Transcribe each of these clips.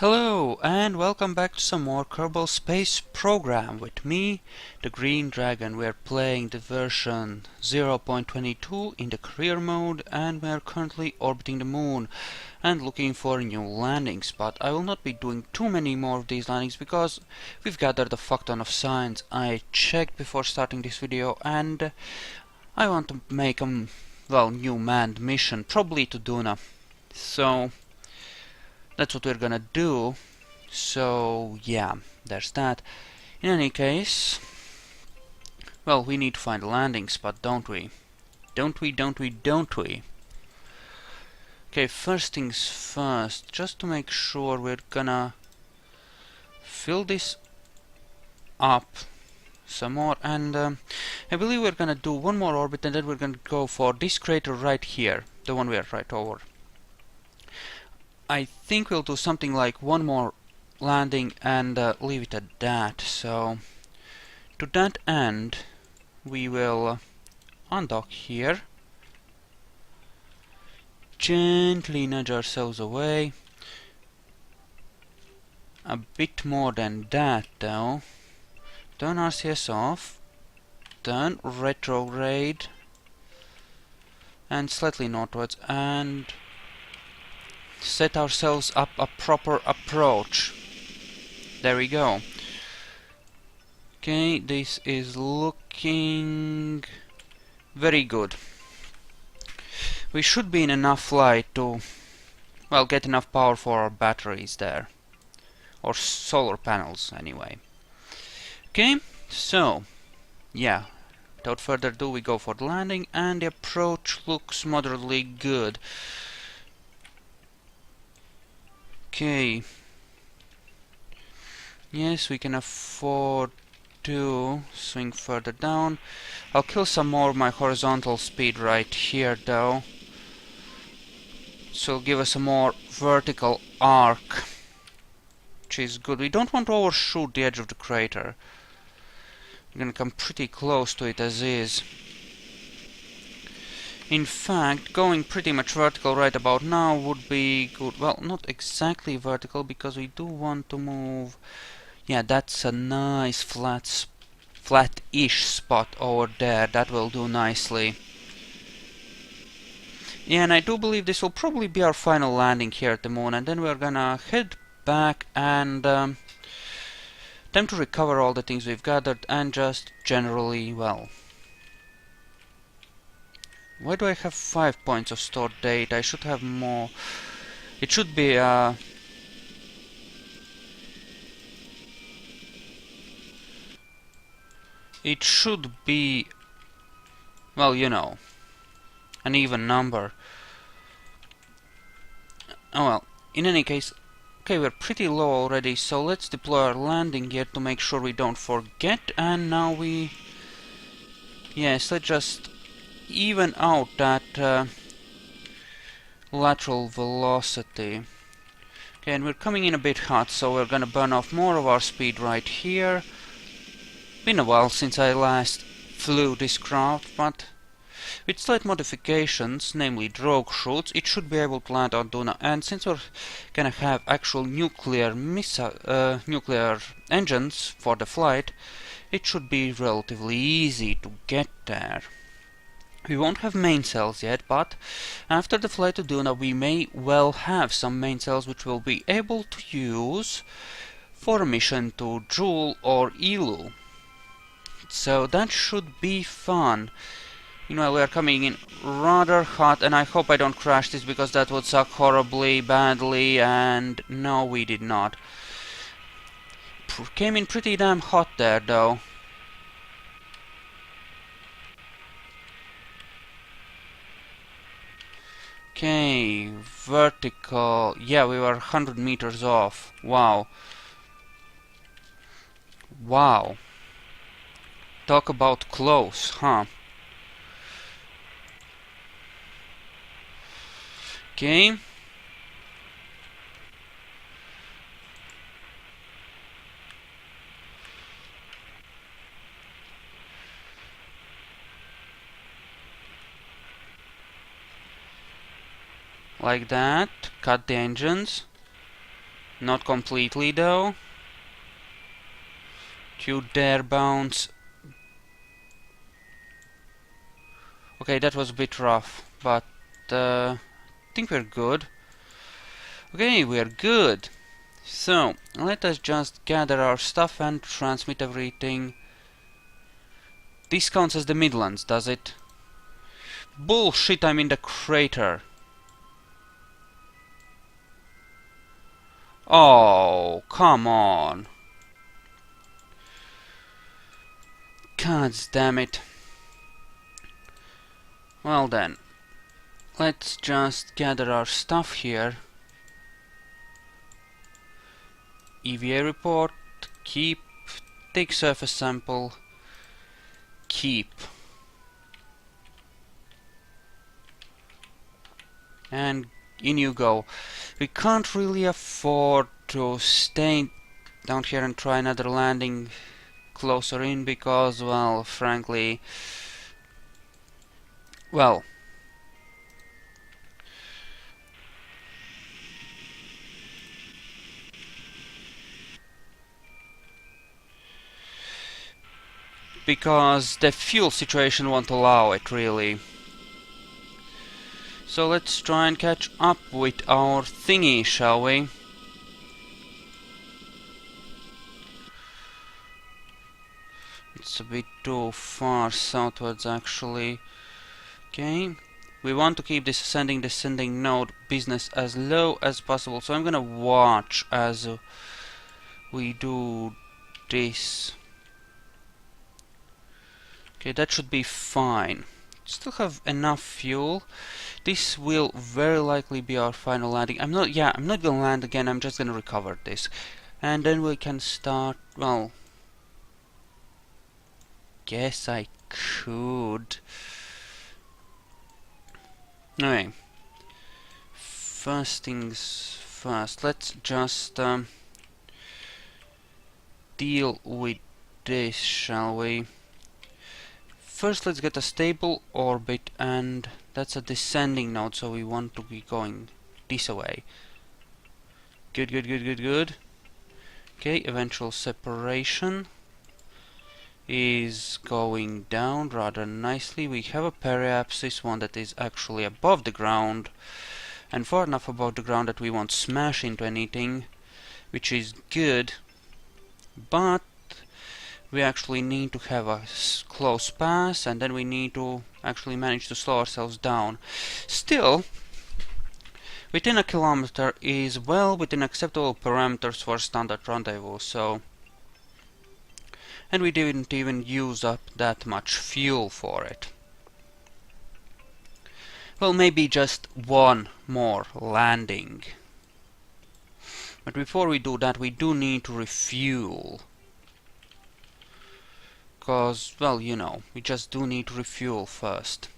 Hello and welcome back to some more Kerbal Space Program with me, the Green Dragon. We're playing the version 0.22 in the career mode and we're currently orbiting the moon and looking for a new landing spot. I will not be doing too many more of these landings because we've gathered a fuck ton of science. I checked before starting this video and I want to make a new manned mission, probably to Duna. So that's what we're gonna do. So yeah, there's that. In any case, well, we need to find a landing spot, don't we? Don't we? Okay, first things first, just to make sure we're gonna fill this up some more, and I believe we're gonna do one more orbit and then we're gonna go for this crater right here, the one we're right over. I think we'll do something like one more landing and leave it at that. So to that end we will undock here, gently nudge ourselves away. A bit more than that though. Turn RCS off, turn retrograde and slightly northwards, and set ourselves up a proper approach. There we go. Okay, this is looking very good. We should be in enough light to, well, get enough power for our batteries there. Or solar panels, anyway. Okay, so, yeah, without further ado, we go for the landing, and the approach looks moderately good. Okay. Yes, we can afford to swing further down. I'll kill some more of my horizontal speed right here though. So give us a more vertical arc, which is good. We don't want to overshoot the edge of the crater. We're gonna come pretty close to it as is. In fact, going pretty much vertical right about now would be good. Well, not exactly vertical, because we do want to move. Yeah, that's a nice flat-ish spot over there. That will do nicely. Yeah, and I do believe this will probably be our final landing here at the moon, and then we're gonna head back and time to recover all the things we've gathered and just generally, well, why do I have 5 points of stored data? I should have more. It should be it should be, well, you know, an even number. Oh well, in any case, okay, we're pretty low already, so let's deploy our landing gear to make sure we don't forget, and now we... yes, let's just even out that lateral velocity. Okay, and we're coming in a bit hot, so we're gonna burn off more of our speed right here. Been a while since I last flew this craft, but with slight modifications, namely drogue chutes, it should be able to land on Duna. And since we're gonna have actual nuclear engines for the flight, it should be relatively easy to get there. We won't have main cells yet, but after the flight to Duna we may well have some main cells which we'll be able to use for a mission to Jool or Elu. So that should be fun. Meanwhile, we are coming in rather hot, and I hope I don't crash this because that would suck horribly badly, and no, we did not. Came in pretty damn hot there, though. Okay, vertical. Yeah, we were 100 meters off. Wow. Wow. Talk about close, huh? Okay. Like that. Cut the engines. Not completely though. You dare bounce. Okay, that was a bit rough, but I think we're good. Okay, we're good. So, let us just gather our stuff and transmit everything. This counts as the Midlands, does it? Bullshit, I'm in the crater. Oh, come on. God damn it. Well then, let's just gather our stuff here. EVA report, keep, take surface sample, keep. And in you go. We can't really afford to stay down here and try another landing closer in because, well, frankly, well, because the fuel situation won't allow it, really. So let's try and catch up with our thingy, shall we? It's a bit too far southwards, actually. Okay. We want to keep this ascending descending node business as low as possible, so I'm gonna watch as we do this. Okay, that should be fine. Still have enough fuel. This will very likely be our final landing. I'm not gonna land again, I'm just gonna recover this. And then we can start, well, guess I could. Okay. First things first, let's just deal with this, shall we? First, let's get a stable orbit, and that's a descending node, so we want to be going this way. Good, good, good, good, good. Okay, eventual separation is going down rather nicely. We have a periapsis, one that is actually above the ground, and far enough above the ground that we won't smash into anything, which is good, but we actually need to have a close pass, and then we need to actually manage to slow ourselves down. Still, within a kilometer is well within acceptable parameters for standard rendezvous, so... And we didn't even use up that much fuel for it. Well, maybe just one more landing. But before we do that, we do need to refuel. Because, well, you know, we just do need to refuel first.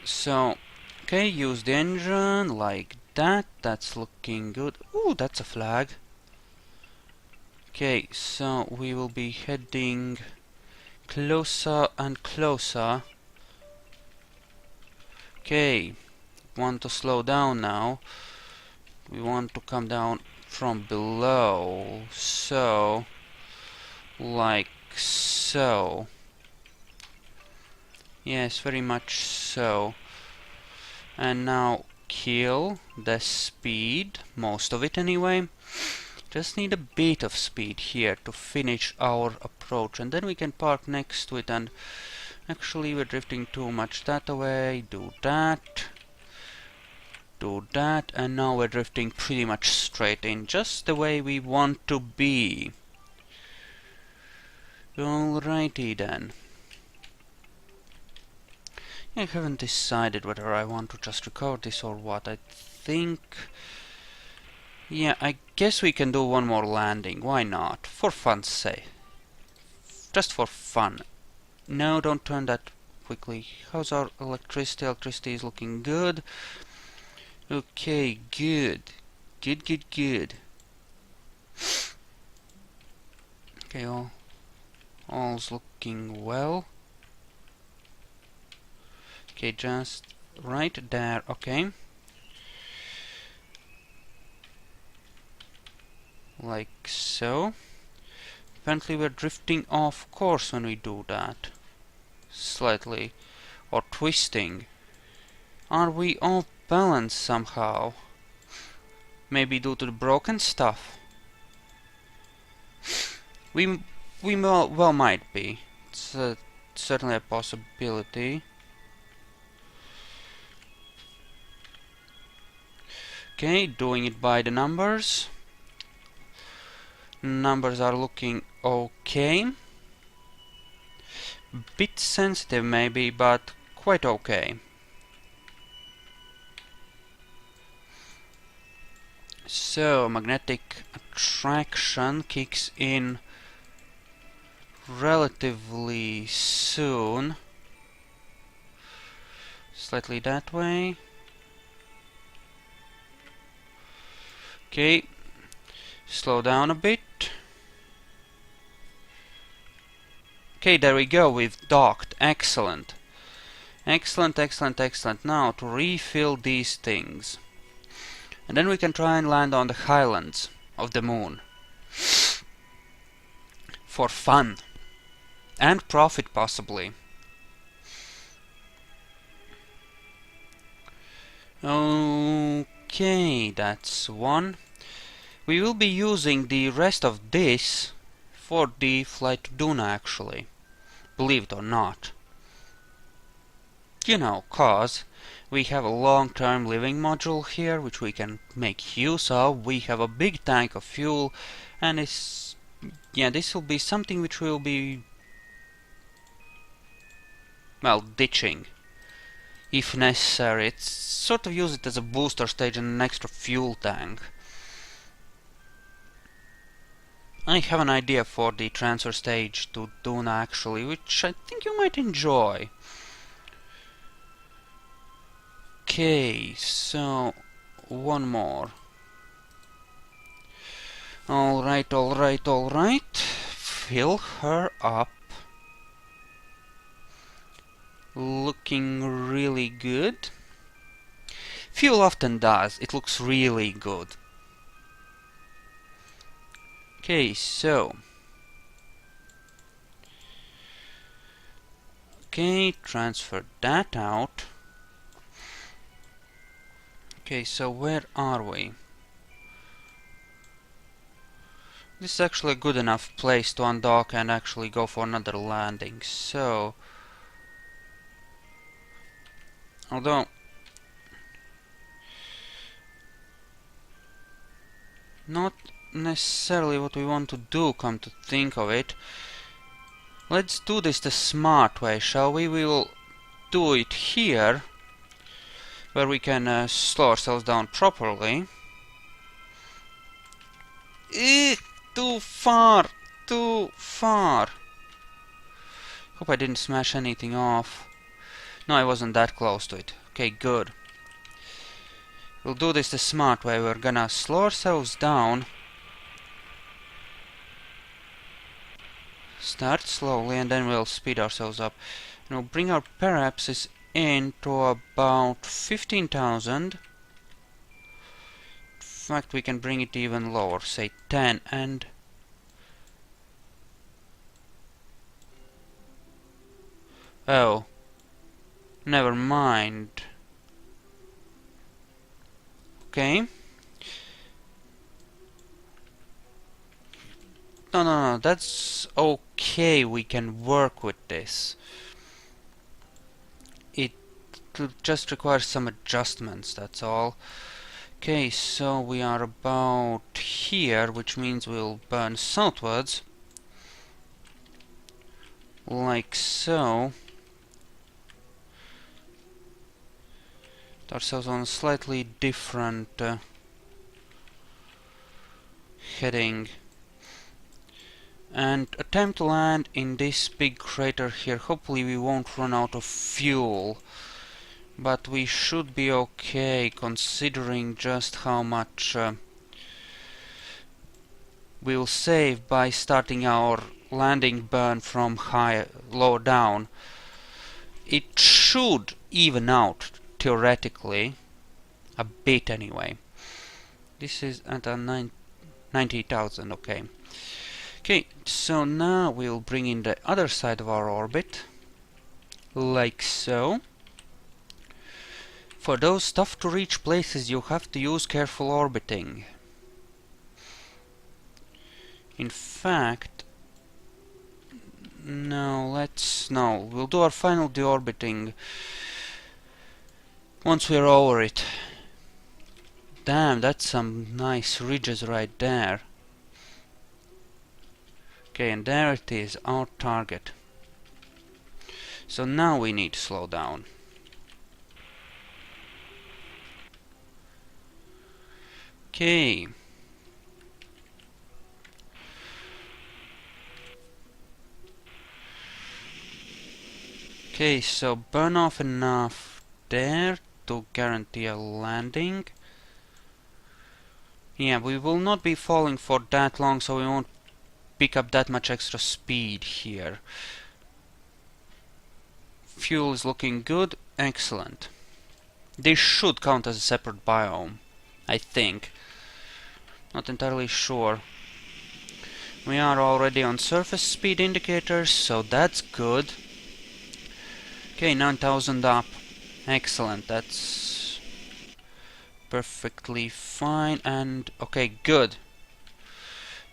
So, okay, use the engine like that. That's looking good. Ooh, that's a flag. Okay, so we will be heading closer and closer. Okay, want to slow down now. We want to come down from below, so like so. Yes, very much so. And now kill the speed, most of it anyway. Just need a bit of speed here to finish our approach, and then we can park next to it. And actually we're drifting too much that way. Do that, do that, and now we're drifting pretty much straight in, just the way we want to be. Alrighty then. I haven't decided whether I want to just record this or what. I think... yeah, I guess we can do one more landing. Why not? For fun's sake. Just for fun. No, don't turn that quickly. How's our electricity? Electricity is looking good. Okay, good. Good, good, good. Okay, all's looking well. Okay, just right there, okay. Like so. Apparently we're drifting off course when we do that. Slightly. Or twisting. Are we off balance somehow? Maybe due to the broken stuff? We well might be. It's certainly a possibility. Okay, doing it by the numbers. Numbers are looking okay. Bit sensitive maybe, but quite okay. So, magnetic attraction kicks in relatively soon. Slightly that way. Okay, slow down a bit. Okay, there we go, we've docked. Excellent. Excellent, excellent, excellent. Now, to refill these things. And then we can try and land on the highlands of the moon. For fun. And profit, possibly. Okay, that's one. We will be using the rest of this for the flight to Duna, actually. Believe it or not. You know, cause we have a long-term living module here, which we can make use of. We have a big tank of fuel, and this will be something which we'll be, well, ditching. If necessary. It's sort of use it as a booster stage and an extra fuel tank. I have an idea for the transfer stage to Duna actually, which I think you might enjoy. Okay, so one more. Alright, alright, alright. Fill her up. Looking really good. Fuel often does. It looks really good. Okay, so. Okay, transfer that out. Okay, so where are we? This is actually a good enough place to undock and actually go for another landing. So, although not necessarily what we want to do, come to think of it. Let's do this the smart way, shall we? We will do it here, where we can slow ourselves down properly. Too far! Too far! Hope I didn't smash anything off. No, I wasn't that close to it. Okay, good. We'll do this the smart way. We're gonna slow ourselves down. Start slowly and then we'll speed ourselves up. And we'll bring our parapses in to about 15,000. In fact, we can bring it even lower, say 10 and... Oh. Never mind. Okay. No, that's okay, we can work with this. It just requires some adjustments, that's all. Okay, so we are about here, which means we'll burn southwards. Like so. Put ourselves on a slightly different heading. And attempt to land in this big crater here. Hopefully we won't run out of fuel. But we should be okay, considering just how much we'll save by starting our landing burn from low down. It should even out, theoretically. A bit anyway. This is at a 90,000, okay. Okay, so now we'll bring in the other side of our orbit, like so. For those tough to reach places, you have to use careful orbiting. In fact, no, we'll do our final deorbiting once we're over it. Damn, that's some nice ridges right there. Okay, and there it is, our target. So now we need to slow down. Okay. Okay, so burn off enough there to guarantee a landing. Yeah, we will not be falling for that long, so we won't pick up that much extra speed here. Fuel is looking good. Excellent. This should count as a separate biome, I think. Not entirely sure. We are already on surface speed indicators, so that's good. Okay, 9,000 up. Excellent, that's perfectly fine. And okay, good.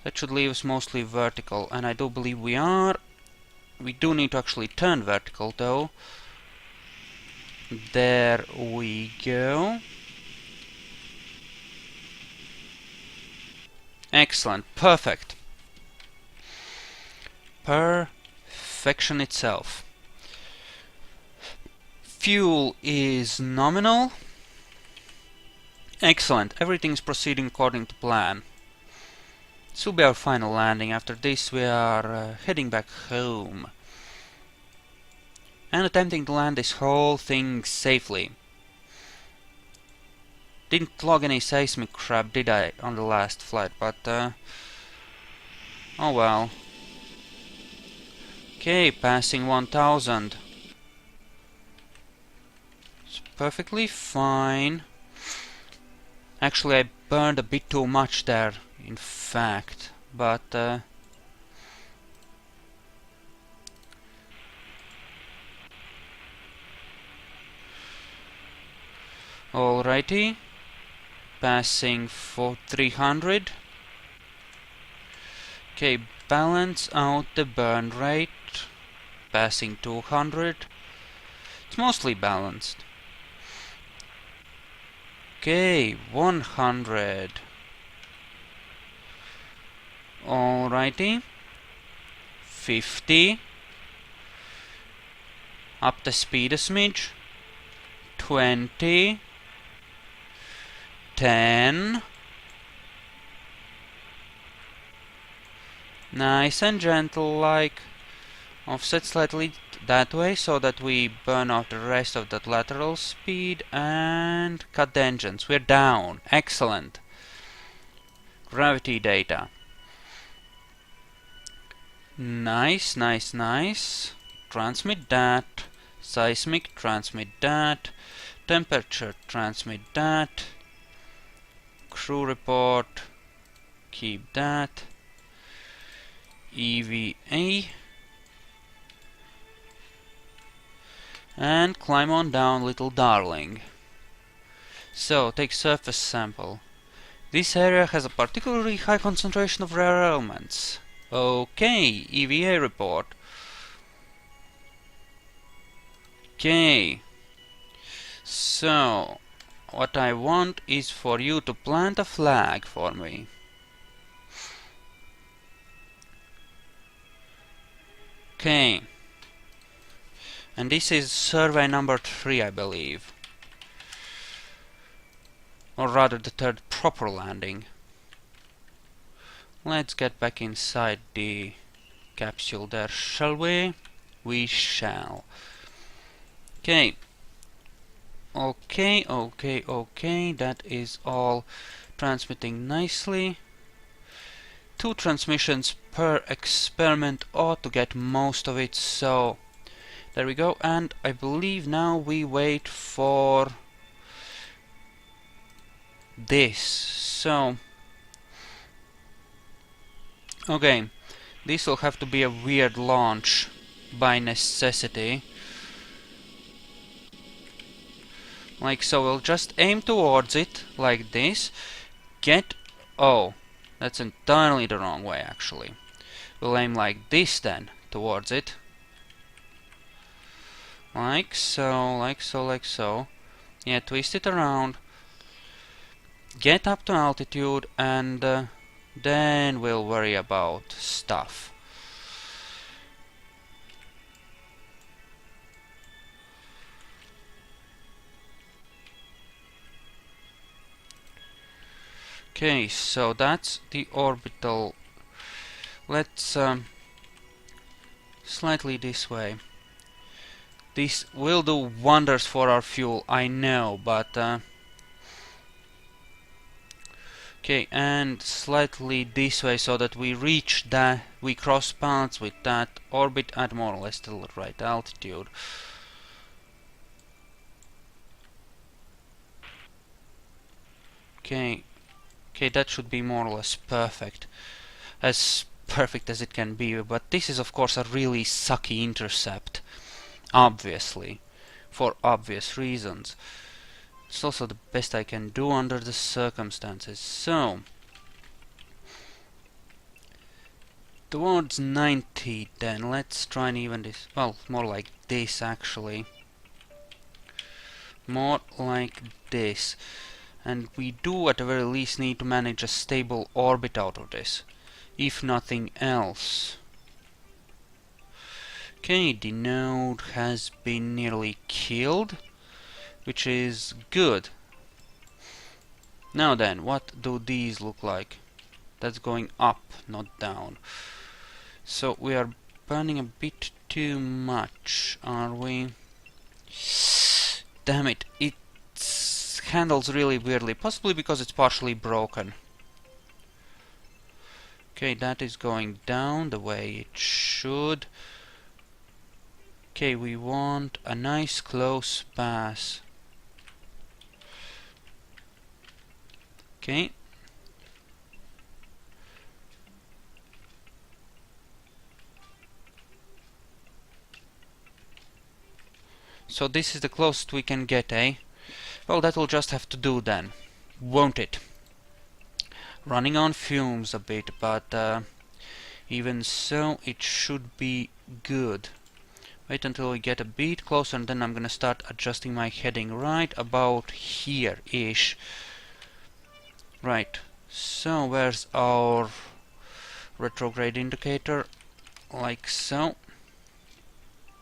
That should leave us mostly vertical, and I do believe we are. We do need to actually turn vertical though. There we go. Excellent, perfect. Perfection itself. Fuel is nominal. Excellent, everything's proceeding according to plan. This will be our final landing. After this we are heading back home. And attempting to land this whole thing safely. Didn't log any seismic crap, did I, on the last flight, but oh well. Okay, passing 1000. It's perfectly fine. Actually, I burned a bit too much there, in fact, but alrighty. Passing for 300. Okay, balance out the burn rate. Passing 200. It's mostly balanced. Okay, 100. Alrighty. 50. Up the speed a smidge. 20. 10. Nice and gentle, like. Offset slightly that way so that we burn off the rest of that lateral speed and cut the engines. We're down. Excellent. Gravity data. Nice, nice, nice. Transmit that. Seismic, transmit that. Temperature, transmit that. Crew report, keep that. EVA. And climb on down, little darling. So, take surface sample. This area has a particularly high concentration of rare elements. Okay, EVA report. Okay. So, what I want is for you to plant a flag for me. Okay. And this is survey number 3, I believe. Or rather, the third proper landing. Let's get back inside the capsule there, shall we? We shall. Okay. Okay, okay, okay, that is all transmitting nicely. 2 transmissions per experiment ought to get most of it, so there we go. And I believe now we wait for this. So Okay, this will have to be a weird launch by necessity. Like so, we'll just aim towards it, like this. Oh, that's entirely the wrong way, actually. We'll aim like this then, towards it. Like so, like so, like so. Yeah, twist it around. Get up to altitude, and then we'll worry about stuff. Okay, so that's the orbital. Let's slightly this way. This will do wonders for our fuel, I know, but okay, and slightly this way so that we reach that, we cross paths with that orbit at more or less the right altitude. Okay, that should be more or less perfect. As perfect as it can be, but this is of course a really sucky intercept. Obviously. For obvious reasons. It's also the best I can do under the circumstances. So, towards 90 then, let's try and even this. Well, more like this actually. More like this. And we do at the very least need to manage a stable orbit out of this. If nothing else. Okay, the node has been nearly killed, which is good. Now then, what do these look like? That's going up, not down. So we are burning a bit too much, are we? Damn it, it handles really weirdly, possibly because it's partially broken. Okay, that is going down the way it should. Okay, we want a nice close pass. Okay. So this is the closest we can get, eh? Well, that will just have to do then, won't it? Running on fumes a bit, but even so, it should be good. Wait until we get a bit closer, and then I'm gonna start adjusting my heading right about here-ish. Right, so where's our retrograde indicator? Like so.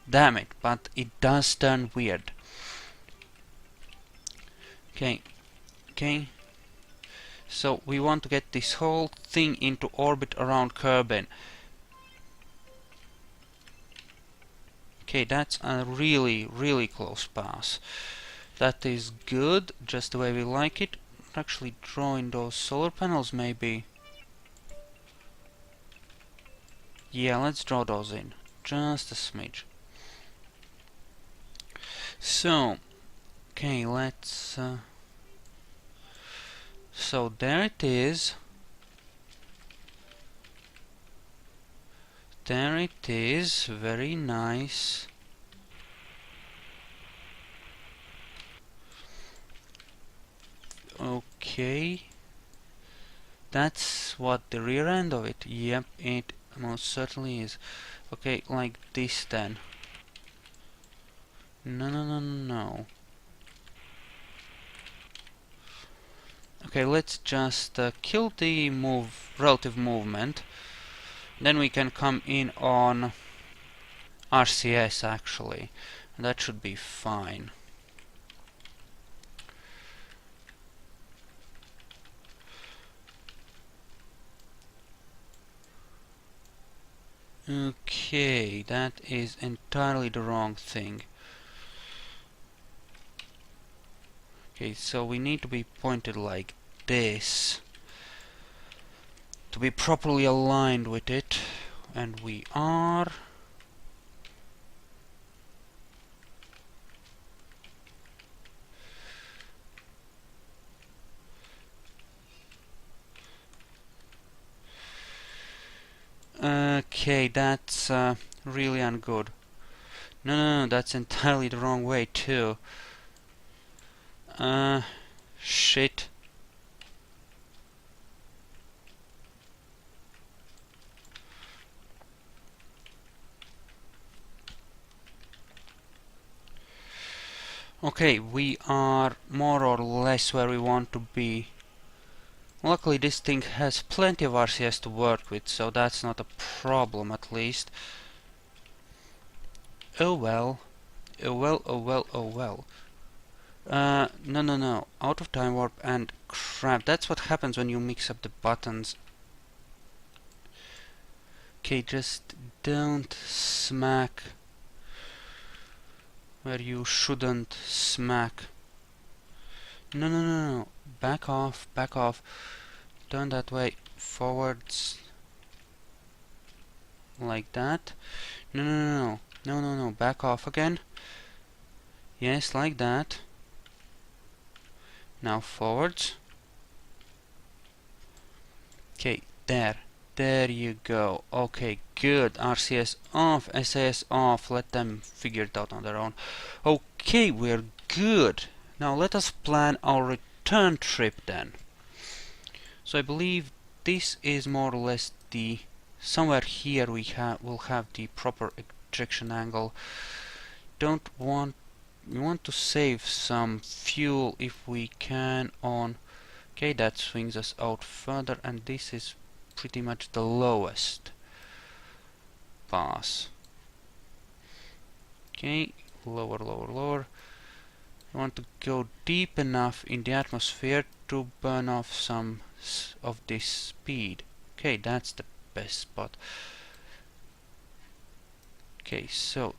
Damn it, but it does turn weird. Okay, okay. So we want to get this whole thing into orbit around Kerbin. Okay, that's a really, really close pass. That is good, just the way we like it. Actually draw in those solar panels, maybe. Yeah, let's draw those in. Just a smidge. So, okay, let's... so there it is. There it is, very nice. Okay. That's what the rear end of it. Yep, it most certainly is. Okay, like this then. No, no, no, no, no. Okay, let's just kill the relative movement. Then we can come in on RCS actually. That should be fine. Okay, that is entirely the wrong thing. Okay, so we need to be pointed like this to be properly aligned with it, and we are. Okay, that's really ungood. No, that's entirely the wrong way too. Shit. Okay, we are more or less where we want to be. Luckily this thing has plenty of RCS to work with, so that's not a problem at least. Oh well. Oh well, oh well, oh well. No. Out of time warp and crap. That's what happens when you mix up the buttons. Okay, just don't smack where you shouldn't smack. No. Back off, back off. Turn that way. Forwards. Like that. No. Back off again. Yes, like that. Now forwards. Okay, there. There you go. Okay, good. RCS off, SAS off. Let them figure it out on their own. Okay, we're good. Now let us plan our return trip then. So I believe this is more or less the... Somewhere here we will have the proper ejection angle. We want to save some fuel if we can on... Okay, that swings us out further, and this is pretty much the lowest pass. Okay, lower. We want to go deep enough in the atmosphere to burn off some of this speed. Okay, that's the best spot. Okay, so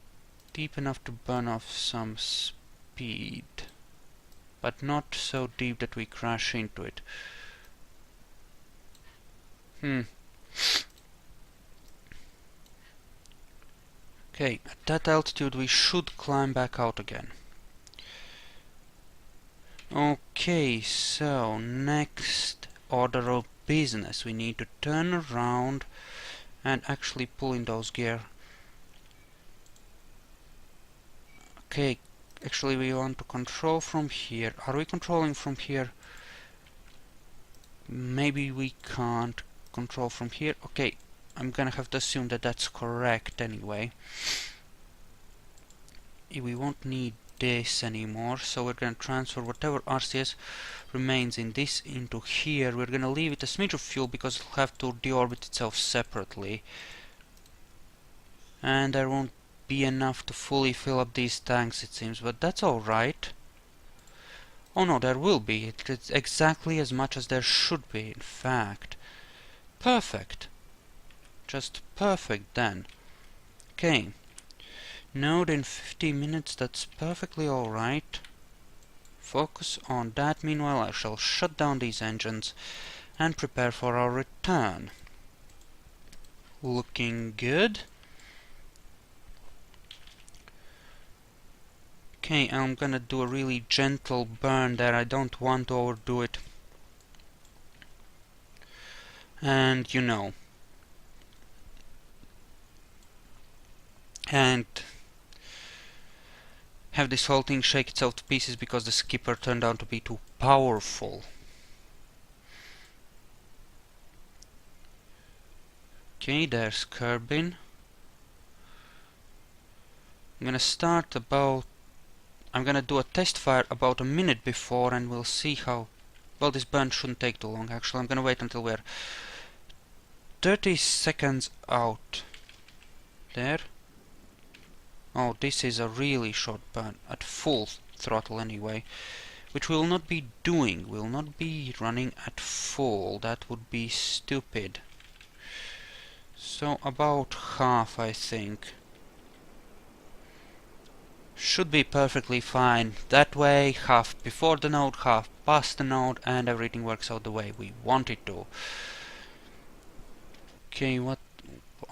deep enough to burn off some speed, but not so deep that we crash into it. Okay, at that altitude we should climb back out again. Okay, so next order of business, we need to turn around and actually pull in those gear. Okay, actually we want to control from here. Are we controlling from here? Maybe we can't control from here. Okay, I'm gonna have to assume that that's correct anyway. We won't need this anymore, so we're gonna transfer whatever RCS remains in this into here. We're gonna leave it a smidge of fuel because it'll have to deorbit itself separately, and there won't be enough to fully fill up these tanks, it seems, but that's alright. Oh no, there will be. It's exactly as much as there should be, in fact. Perfect. Just perfect then. Okay. Node in 50 minutes, that's perfectly alright. Focus on that. Meanwhile, I shall shut down these engines and prepare for our return. Looking good. Okay, I'm gonna do a really gentle burn there. I don't want to overdo it. And you know. And have this whole thing shake itself to pieces because the skipper turned out to be too powerful. Okay, there's Kerbin. I'm gonna do a test fire about a minute before, and we'll see how... Well, this burn shouldn't take too long, actually. I'm gonna wait until we're 30 seconds out. There. Oh, this is a really short burn, at full throttle anyway. Which we'll not be doing. We'll not be running at full. That would be stupid. So, about half, I think. Should be perfectly fine. That way, half before the node, half past the node, and everything works out the way we want it to. Okay, what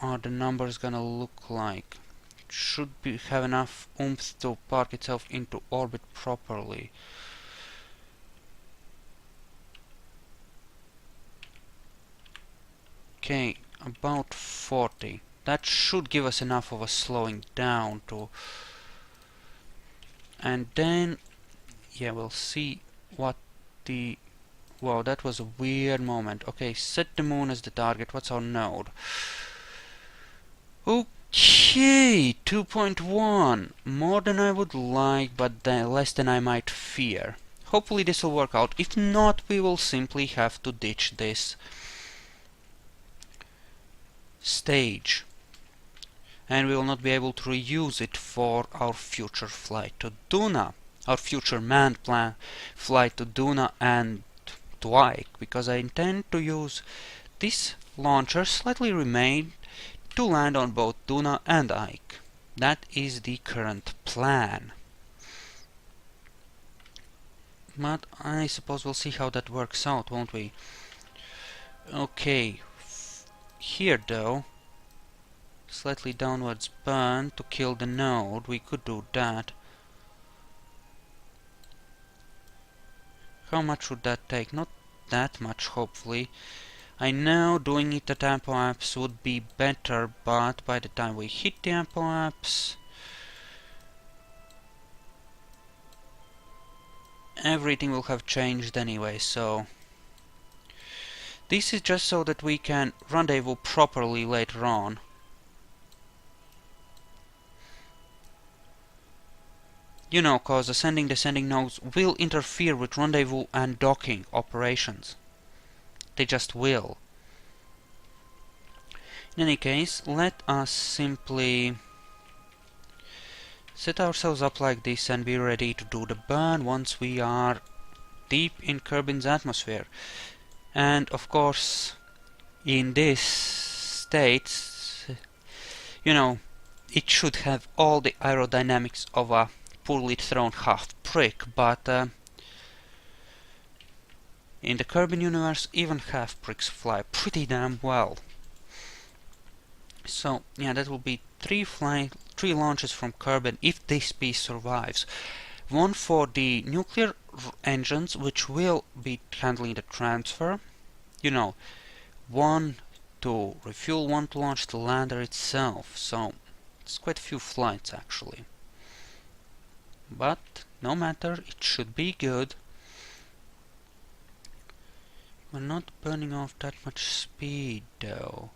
are the numbers gonna look like? It should have enough oomph to park itself into orbit properly. Okay, about 40. That should give us enough of a slowing down to... And then, yeah, we'll see what the... Wow, that was a weird moment. Okay, set the moon as the target. What's our node? Okay, 2.1. More than I would like, but less than I might fear. Hopefully this will work out. If not, we will simply have to ditch this stage. And we will not be able to reuse it for our future flight to Duna. Our future manned flight to Duna and to Ike. Because I intend to use this launcher slightly remade to land on both Duna and Ike. That is the current plan. But I suppose we'll see how that works out, won't we? Okay. Here though, slightly downwards burn to kill the node. We could do that. How much would that take? Not that much, hopefully. I know doing it at apoapse would be better, but by the time we hit the apoapse, everything will have changed anyway, so... This is just so that we can rendezvous properly later on. You know, cause ascending descending nodes will interfere with rendezvous and docking operations. They just will. In any case, let us simply set ourselves up like this and be ready to do the burn once we are deep in Kerbin's atmosphere. And of course, in this state, you know, it should have all the aerodynamics of a poorly thrown half prick, but in the Kerbin universe, even half pricks fly pretty damn well. So yeah, that will be three launches from Kerbin if this piece survives. One for the nuclear engines, which will be handling the transfer. You know, one to refuel, one to launch the lander itself. So it's quite a few flights actually. But no matter, it should be good. We're not burning off that much speed though.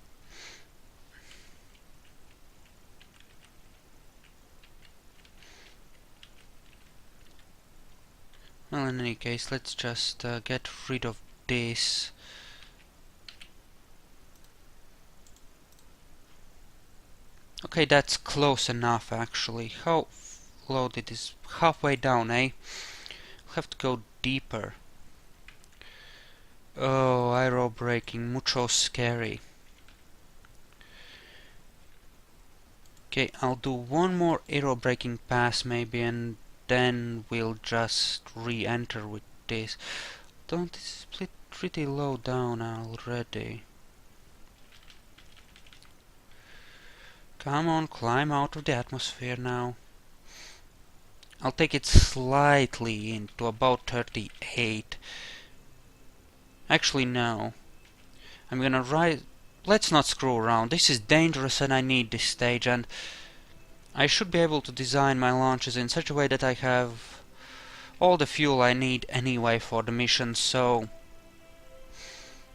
Well, in any case, let's just get rid of this. Okay, that's close enough actually. How low did this? Halfway down, eh? We'll have to go deeper. Oh, aerobraking, mucho scary. Okay, I'll do one more aerobraking pass maybe, and then we'll just re-enter with this. Don't this is pretty low down already. Come on, climb out of the atmosphere now. I'll take it slightly into about 38. Actually, no. I'm gonna rise. Let's not screw around. This is dangerous and I need this stage, and I should be able to design my launches in such a way that I have all the fuel I need anyway for the mission, so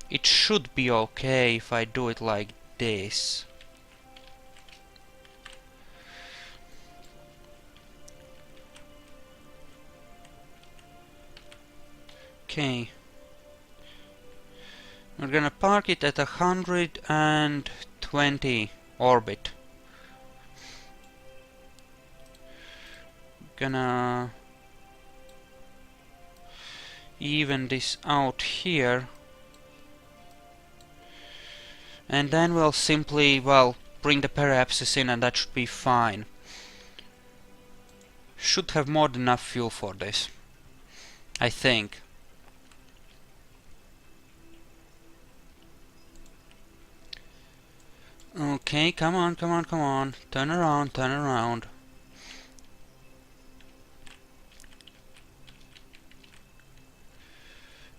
it should be okay if I do it like this. Okay. We're gonna park it at 120 orbit. Gonna even this out here. And then we'll simply, well, bring the periapsis in and that should be fine. Should have more than enough fuel for this, I think. Okay, come on, come on, come on. Turn around, turn around.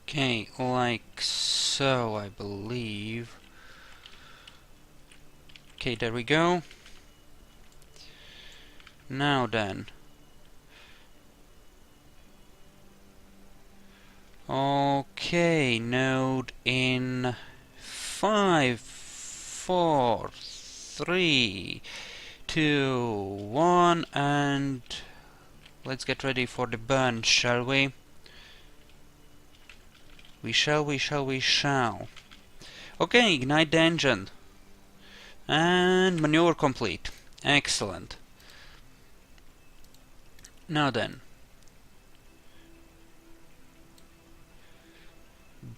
Okay, like so, I believe. Okay, there we go. Now then. Okay, node in 5, 4, 3, 2, 1, and let's get ready for the burn, shall we? We shall. Okay, ignite the engine. And maneuver complete. Excellent. Now then.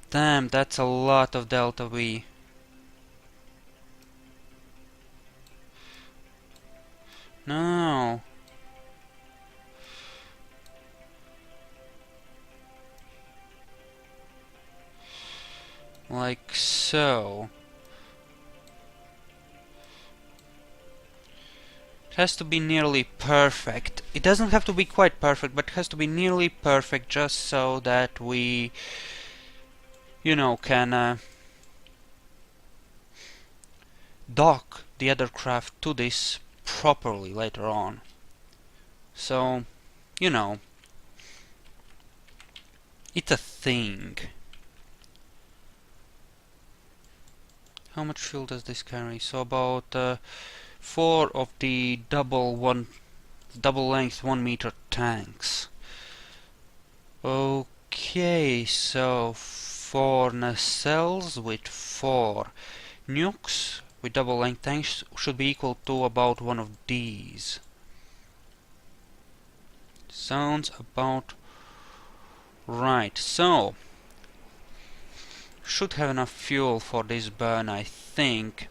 Damn, that's a lot of delta V. No. Like so. It has to be nearly perfect. It doesn't have to be quite perfect, but it has to be nearly perfect just so that we, you know, can dock the other craft to this properly later on. So, you know, it's a thing. How much fuel does this carry? So about 4 of the double length 1 meter tanks. Okay, so 4 nacelles with 4 nukes with double length tanks should be equal to about one of these. Sounds about right. So should have enough fuel for this burn, I think.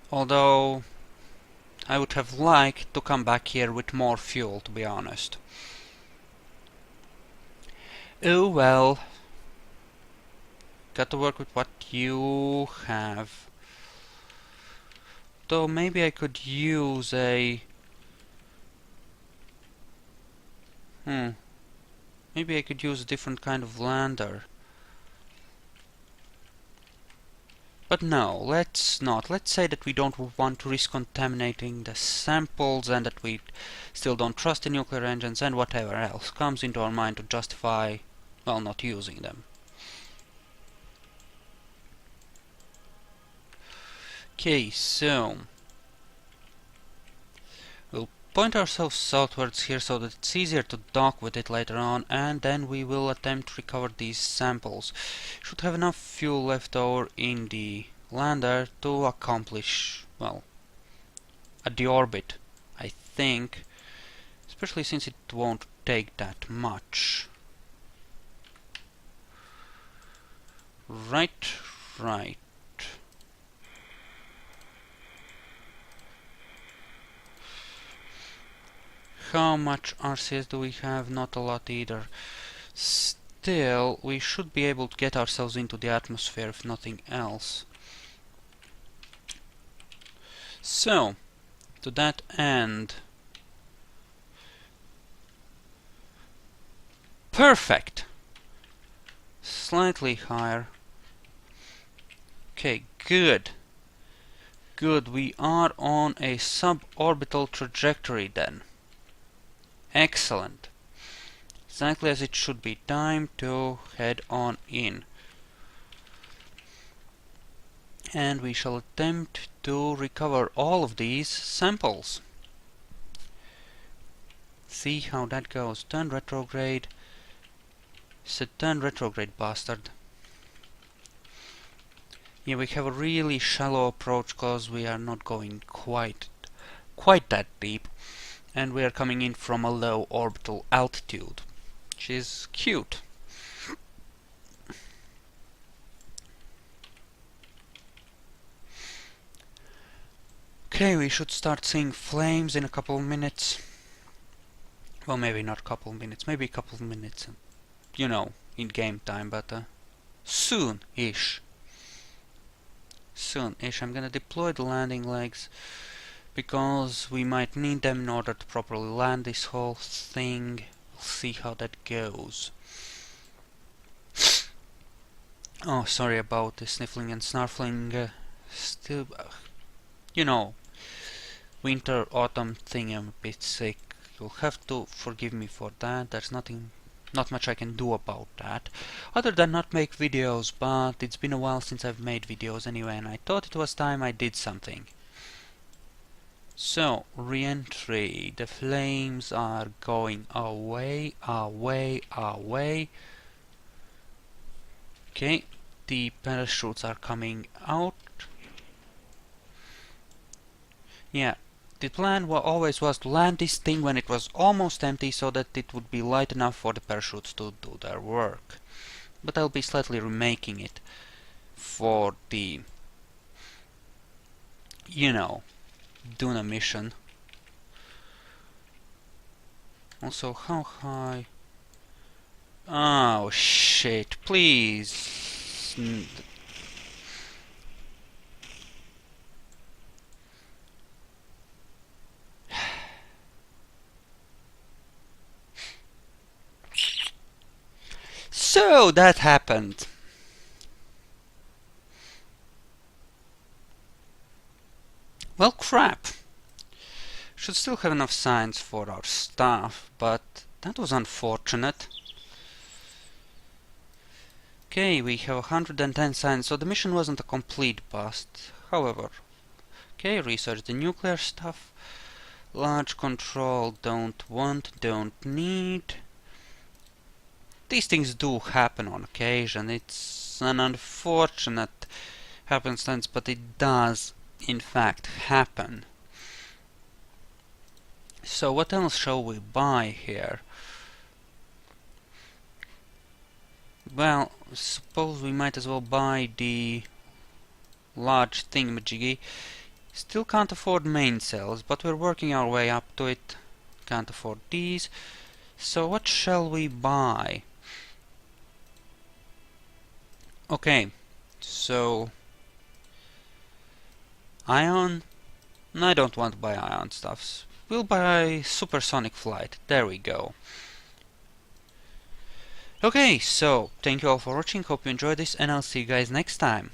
Although I would have liked to come back here with more fuel, to be honest. Oh well. Got to work with what you have. Though maybe I could use a... Maybe I could use a different kind of lander. But no, let's not. Let's say that we don't want to risk contaminating the samples and that we still don't trust the nuclear engines and whatever else comes into our mind to justify, well, not using them. Okay, so we'll point ourselves southwards here so that it's easier to dock with it later on, and then we will attempt to recover these samples. Should have enough fuel left over in the lander to accomplish, well, at the orbit, I think, especially since it won't take that much. Right. How much RCS do we have? Not a lot either. Still, we should be able to get ourselves into the atmosphere if nothing else. So, to that end... Perfect! Slightly higher. Okay, good. Good, we are on a suborbital trajectory then. Excellent. Exactly as it should be. Time to head on in. And we shall attempt to recover all of these samples. See how that goes. Turn retrograde. So turn retrograde, bastard. Yeah, we have a really shallow approach because we are not going quite that deep. And we are coming in from a low orbital altitude, which is cute. Okay, we should start seeing flames in a couple of minutes. Well, maybe not a couple of minutes, maybe a couple of minutes, you know, in game time, but soon-ish. Soon-ish. I'm gonna deploy the landing legs because we might need them in order to properly land this whole thing. We'll see how that goes. Oh, sorry about the sniffling and snarfling. Still, you know, winter, autumn thing, I'm a bit sick. You'll have to forgive me for that. There's not much I can do about that. Other than not make videos, but it's been a while since I've made videos anyway, and I thought it was time I did something. So, re-entry. The flames are going away, away, away. Okay, the parachutes are coming out. Yeah, the plan always was to land this thing when it was almost empty so that it would be light enough for the parachutes to do their work. But I'll be slightly remaking it for the, you know, Duna mission. Also, how high? Oh shit, please. So that happened. Well, crap. Should still have enough science for our staff, but that was unfortunate. Okay, we have 110 science, so the mission wasn't a complete bust. However, okay, research the nuclear stuff. Large control, don't want, don't need. These things do happen on occasion. It's an unfortunate happenstance, but it does, in fact, happen. So what else shall we buy here? Well, suppose we might as well buy the large thingamajiggy. Still can't afford main cells, but we're working our way up to it. Can't afford these. So what shall we buy? Okay, so ion? No, I don't want to buy ion stuffs. We'll buy supersonic flight. There we go. Okay, so thank you all for watching. Hope you enjoyed this, and I'll see you guys next time.